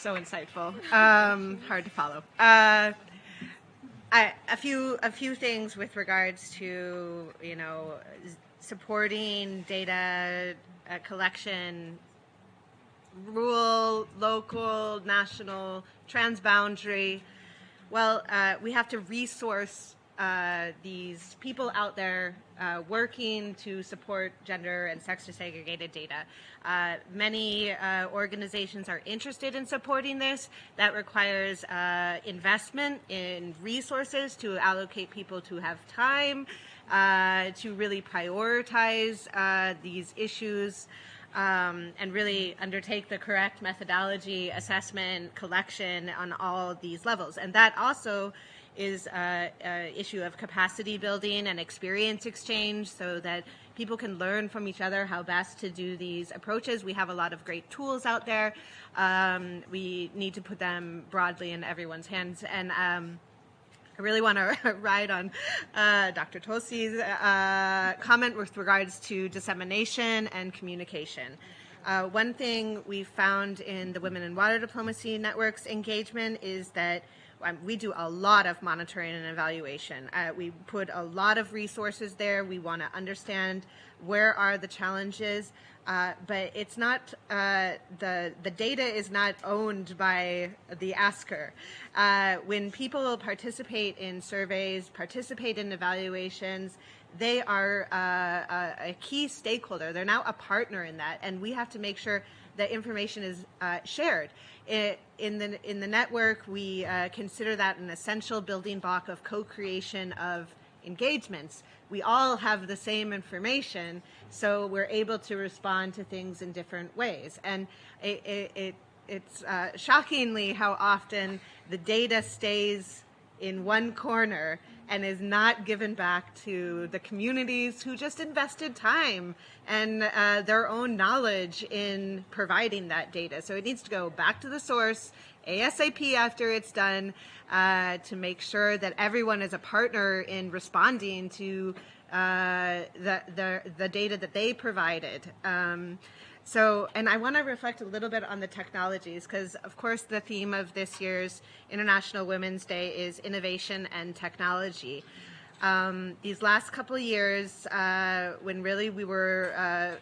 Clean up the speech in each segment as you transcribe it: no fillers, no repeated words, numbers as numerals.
So insightful. Hard to follow. A few things with regards to, supporting data collection, rural, local, national, transboundary. Well, we have to resource these people out there working to support gender and sex disaggregated data. Many organizations are interested in supporting this. That requires investment in resources to allocate people to have time to really prioritize these issues and really undertake the correct methodology, assessment, collection on all these levels. And that also is an issue of capacity building and experience exchange so that people can learn from each other how best to do these approaches. We have a lot of great tools out there. We need to put them broadly in everyone's hands. And I really want to ride on Dr. Tulsi's comment with regards to dissemination and communication. One thing we found in the Women in Water Diplomacy Network's engagement is that we do a lot of monitoring and evaluation. We put a lot of resources there. We want to understand where are the challenges, but it's not, the data is not owned by the asker. When people participate in surveys, participate in evaluations, they are a key stakeholder. They're now a partner in that, and we have to make sure that information is shared. In the network, we consider that an essential building block of co-creation of engagements. We all have the same information, so we're able to respond to things in different ways. And it's shockingly how often the data stays in one corner and is not given back to the communities who just invested time and their own knowledge in providing that data. So it needs to go back to the source ASAP after it's done to make sure that everyone is a partner in responding to the data that they provided. And I want to reflect a little bit on the technologies because, of course, the theme of this year's International Women's Day is innovation and technology. These last couple of years, when really we were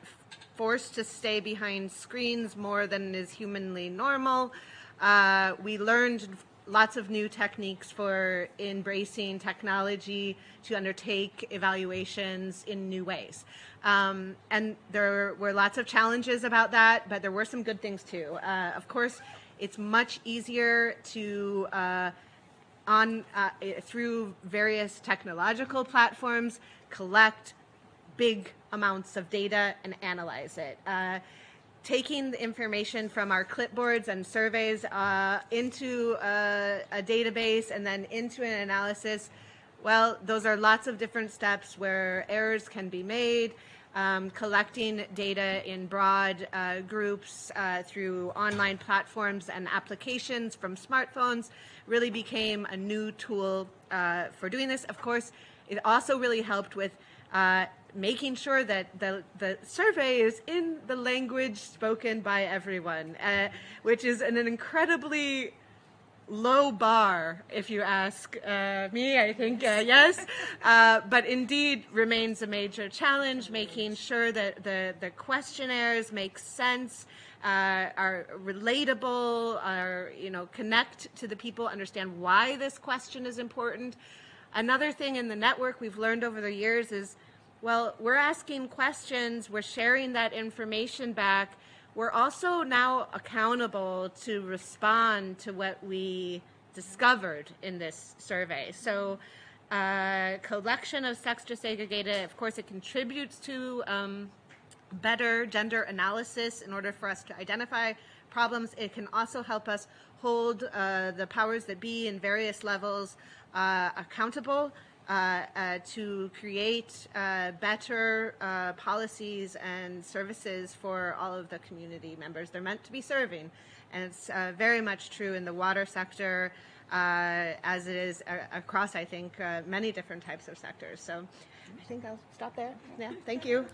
forced to stay behind screens more than is humanly normal, we learned lots of new techniques for embracing technology to undertake evaluations in new ways. And there were lots of challenges about that, but there were some good things too. Of course, it's much easier to, through various technological platforms, collect big amounts of data and analyze it. Taking the information from our clipboards and surveys into a database and then into an analysis, well, those are lots of different steps where errors can be made. Collecting data in broad groups through online platforms and applications from smartphones really became a new tool for doing this. Of course, it also really helped with making sure that the survey is in the language spoken by everyone, which is an incredibly low bar, if you ask me. I think yes, but indeed remains a major challenge, making sure that the questionnaires make sense, are relatable, are connect to the people, understand why this question is important. Another thing in the network we've learned over the years is, well, we're asking questions, we're sharing that information back. We're also now accountable to respond to what we discovered in this survey. So collection of sex disaggregated, of course, it contributes to better gender analysis in order for us to identify problems. It can also help us hold the powers that be in various levels accountable to create better policies and services for all of the community members they're meant to be serving. And it's very much true in the water sector as it is across, I think, many different types of sectors. So I think I'll stop there. Yeah, thank you.